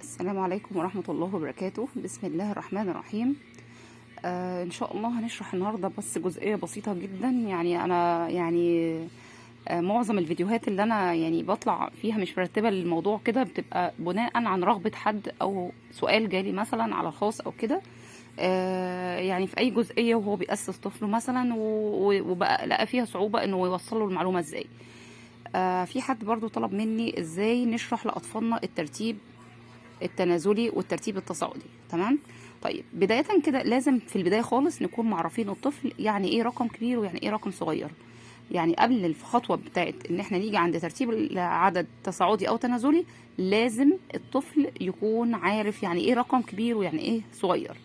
السلام عليكم ورحمة الله وبركاته. بسم الله الرحمن الرحيم. إن شاء الله هنشرح النهاردة بس جزئية بسيطة جدا. يعني أنا معظم الفيديوهات اللي أنا بطلع فيها مش مرتبة الموضوع كده، بتبقى بناء عن رغبة حد أو سؤال جالي مثلا على الخاص أو كده. في أي جزئية وهو بيأسس طفله مثلا وبقى لقى فيها صعوبة إنه يوصله المعلومة إزاي. في حد برضو طلب مني إزاي نشرح لأطفالنا الترتيب التنازلي والترتيب التصاعدي. تمام. طيب بداية كده لازم في البداية خالص نكون معرفين الطفل يعني ايه رقم كبير ويعني ايه رقم صغير. يعني قبل الخطوة بتاعت ان احنا نيجي عند ترتيب العدد تصاعدي او تنازلي، لازم الطفل يكون عارف يعني ايه رقم كبير ويعني ايه صغير.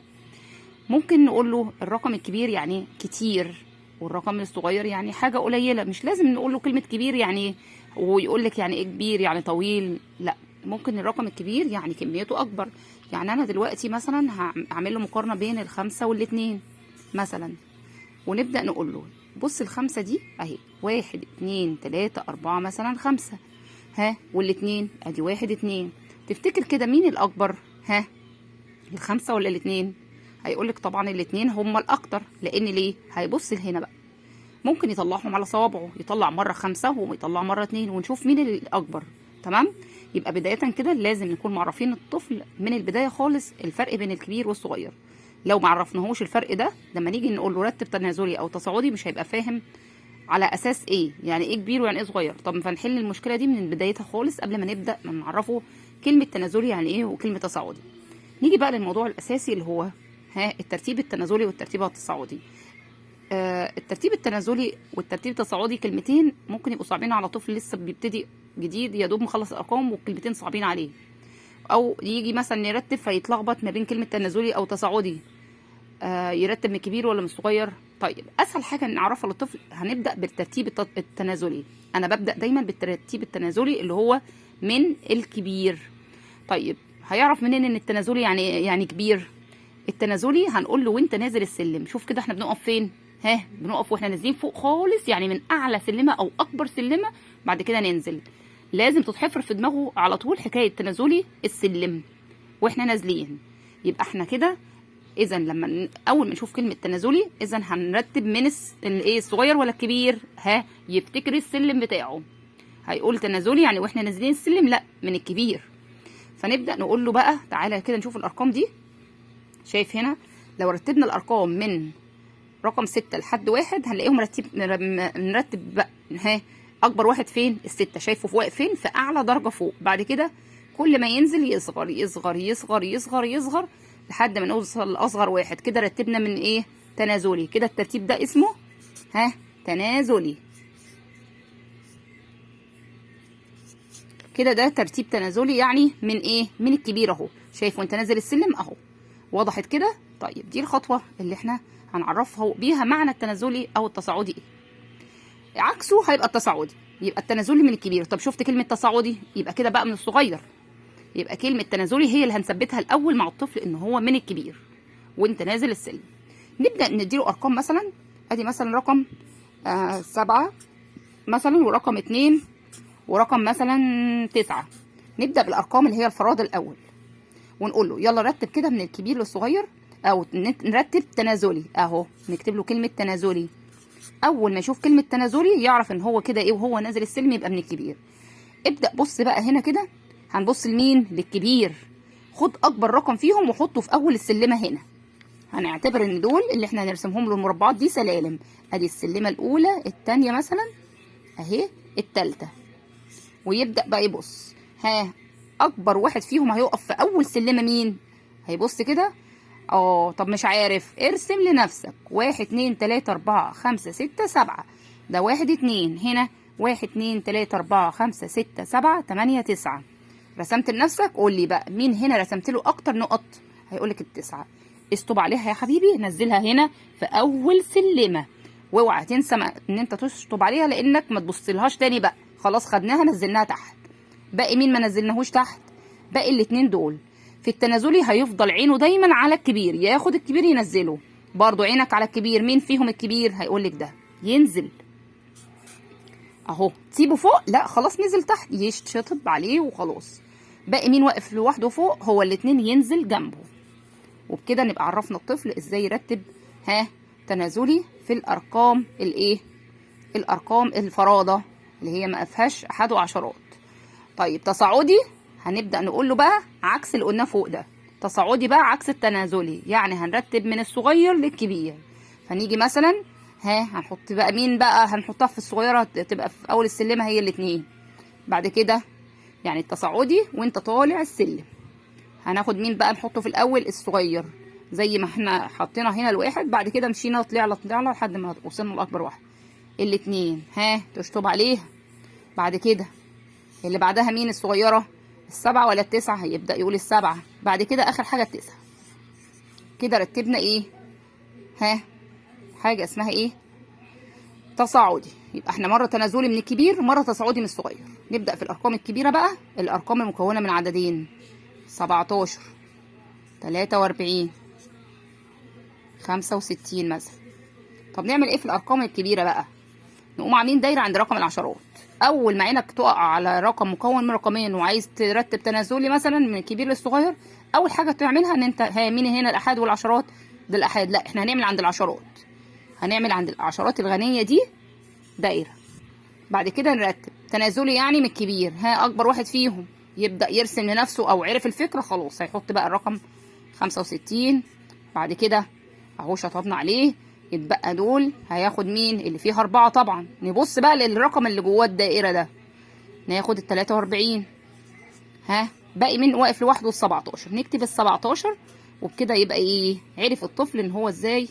ممكن نقول له الرقم الكبير يعني كتير، والرقم الصغير يعني حاجة قليلة. مش لازم نقول له كلمة كبير يعني ويقول لك يعني ايه كبير يعني طويل، لا. ممكن الرقم الكبير يعني كميته اكبر. يعني انا دلوقتي مثلا هعمل له مقارنة بين الخمسة والاتنين مثلا، ونبدأ نقول له بص الخمسة دي اهي 1 2 3 4 مثلا 5، ها، والاتنين ادي 1 2. تفتكر كده مين الاكبر؟ ها، الخمسة ولا الاتنين؟ هيقولك طبعا الاتنين هما الاكتر. لان ليه؟ هيبص هنا بقى، ممكن يطلعهم على صوابعه، يطلع مرة 5 ويطلع مرة 2 ونشوف مين الاكبر. تمام. يبقى بداية كده لازم نكون معرفين الطفل من البداية خالص الفرق بين الكبير والصغير. لو معرفناهوش الفرق ده، لما نيجي نقول له رتب تنازلي او تصاعدي مش هيبقى فاهم على اساس ايه، يعني ايه كبير ويعني ايه صغير. طب فنحل المشكلة دي من بدايتها خالص قبل ما نبدأ نعرفه كلمة تنازلي يعني ايه وكلمة تصاعدي. نيجي بقى للموضوع الاساسي اللي هو الترتيب التنازلي والترتيب التصاعدي. الترتيب التنازلي والترتيب التصاعدي كلمتين ممكن يبقوا صعبين على طفل لسه بيبتدي جديد، يا دوب مخلص الارقام والكلمتين صعبين عليه، او يجي مثلا يرتب فيتلخبط ما بين كلمه تنازلي او تصاعدي. يرتب من الكبير ولا من الصغير؟ طيب اسهل حاجه نعرفها للطفل هنبدا بالترتيب التنازلي. انا ببدا دايما بالترتيب التنازلي اللي هو من الكبير. طيب هيعرف منين ان التنازلي يعني كبير؟ التنازلي هنقول له وانت نازل السلم شوف كده احنا بنقف فين. بنقف واحنا نازلين فوق خالص، يعني من اعلى سلمه او اكبر سلمه، بعد كده ننزل. لازم تتحفر في دماغه على طول حكايه تنازلي السلم واحنا نازلين. يبقى احنا كده اذا لما اول ما نشوف كلمه تنازلي اذا هنرتب من الصغير ولا الكبير. يفتكر السلم بتاعه، هيقول تنازلي يعني واحنا نازلين السلم، لا من الكبير. فنبدا نقول له بقى تعالى كده نشوف الارقام دي. شايف هنا لو رتبنا الارقام من رقم 6 لحد 1 هنلاقيهم نرتب بقى. اكبر واحد فين؟ ال6. شايفه واقف فين؟ في اعلى درجه فوق. بعد كده كل ما ينزل يصغر يصغر يصغر يصغر يصغر لحد ما نوصل لاصغر واحد. كده رتبنا من ايه؟ تنازلي. كده الترتيب ده اسمه تنازلي. كده ده ترتيب تنازلي، يعني من ايه؟ من الكبير اهو. شايف وانت نازل السلم اهو. وضحت كده؟ طيب دي الخطوه اللي احنا هنعرفها بيها معنى التنازلي او التصاعدي ايه. عكسه هيبقى التصاعدي. يبقى التنازلي من الكبير. طب شفت كلمه تصاعدي؟ يبقى كده بقى من الصغير. يبقى كلمه تنازلي هي اللي هنثبتها الاول مع الطفل ان هو من الكبير وانت نازل السلم. نبدا نديله ارقام مثلا. ادي مثلا رقم 7 مثلا، ورقم 2، ورقم مثلا 9. نبدا بالارقام اللي هي الفراد الاول ونقول له يلا رتب كده من الكبير للصغير، او نرتب تنازلي اهو. نكتب له كلمه تنازلي. اول ما يشوف كلمه تنازلي يعرف ان هو كده ايه وهو نازل السلم يبقى من الكبير. ابدا بص بقى هنا كده، هنبص لمين؟ للكبير. خد اكبر رقم فيهم وحطه في اول السلمه هنا. هنعتبر ان دول اللي احنا هنرسمهم له المربعات دي سلالم. ادي السلمه الاولى، الثانيه مثلا اهي، الثالثه. ويبدا بقى يبص. اكبر واحد فيهم هيقف في اول سلمه مين؟ هيبص كده. طب مش عارف، ارسم لنفسك 1 2 3 4 5 6 7. ده 1 2 هنا، 1 2 3 4 5 6 7 8 9. رسمت لنفسك؟ قول لي بقى مين هنا رسمت له اكتر نقط؟ هيقولك ال9. اشطب عليها يا حبيبي، نزلها هنا في اول سلمه. واوعى تنسى ان انت تشطب عليها لانك ما تبصلهاش تاني بقى. خلاص خدناها نزلناها تحت. باقي مين ما نزلناهوش تحت؟ باقي الاتنين دول. في التنازلي هيفضل عينه دايما على الكبير، ياخد الكبير ينزله. برضو عينك على الكبير. مين فيهم الكبير؟ هيقولك ده ينزل اهو. تسيبه فوق؟ لا خلاص نزل تحت، يشطب عليه وخلاص. باقي مين واقف لوحده فوق؟ هو الاتنين ينزل جنبه. وبكده نبقى عرفنا الطفل ازاي يرتب تنازلي في الارقام الايه؟ الارقام الفرادة اللي هي ما فيهاش احاد وعشرات. طيب تصاعدي هنبدأ نقول له بقى عكس اللي قلناه فوق ده. تصاعدي بقى عكس التنازلي، يعني هنرتب من الصغير للكبير. فنيجي مثلا هنحط بقى مين بقى؟ هنحطها في الصغيرة تبقى في اول السلمة هي الاتنين. بعد كده يعني التصاعدي وانت طالع السلم هناخد مين بقى؟ نحطه في الاول الصغير زي ما احنا حطينا هنا الواحد. بعد كده مشينا طلعنا لحد ما وصلنا لاكبر واحد. الاتنين تشطب عليها. بعد كده اللي بعدها مين؟ الصغيرة. السبعة ولا التسعة؟ هيبدأ يقول السبعة. بعد كده اخر حاجة التسعة. كده رتبنا ايه؟ حاجة اسمها ايه؟ تصاعدي. يبقى احنا مرة تنازلي من الكبير، مرة تصاعدي من الصغير. نبدأ في الارقام الكبيرة بقى، الارقام المكونة من عددين 17 43 65 مثلا. طب نعمل ايه في الارقام الكبيرة بقى؟ نقوم عاملين دايرة عند رقم العشرات. اول ما عينك تقع على رقم مكون من رقمين وعايز ترتب تنازلي مثلا من الكبير للصغير، اول حاجة تعملها ان انت مين هنا؟ الاحاد والعشرات. ده الاحاد، لا احنا هنعمل عند العشرات. هنعمل عند العشرات الغنية دي دايرة. بعد كده نرتب تنازلي يعني من الكبير. اكبر واحد فيهم يبدأ يرسم لنفسه، او عرف الفكرة خلاص هيحط بقى الرقم 65. بعد كده اهو شطبنا عليه. يتبقى دول هياخد مين؟ اللي فيها 4 طبعا. نبص بقى للرقم اللي جواه الدائرة ده، ناخد 43. باقي مين واقف لوحده؟ 17. نكتب 17. وبكده يبقى ايه؟ عرف الطفل ان هو ازاي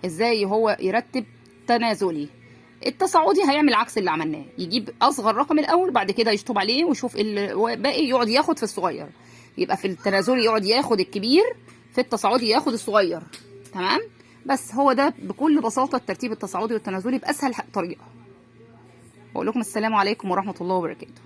ازاي هو يرتب تنازلي. التصاعدي هيعمل عكس اللي عملناه، يجيب اصغر رقم الاول، بعد كده يشطب عليه ويشوف الباقي يقعد ياخد في الصغير. يبقى في التنازلي يقعد ياخد الكبير، في التصاعدي ياخد الصغير. تمام؟ بس هو ده بكل بساطة الترتيب التصاعدي والتنازلي بأسهل طريقة. بقول لكم السلام عليكم ورحمة الله وبركاته.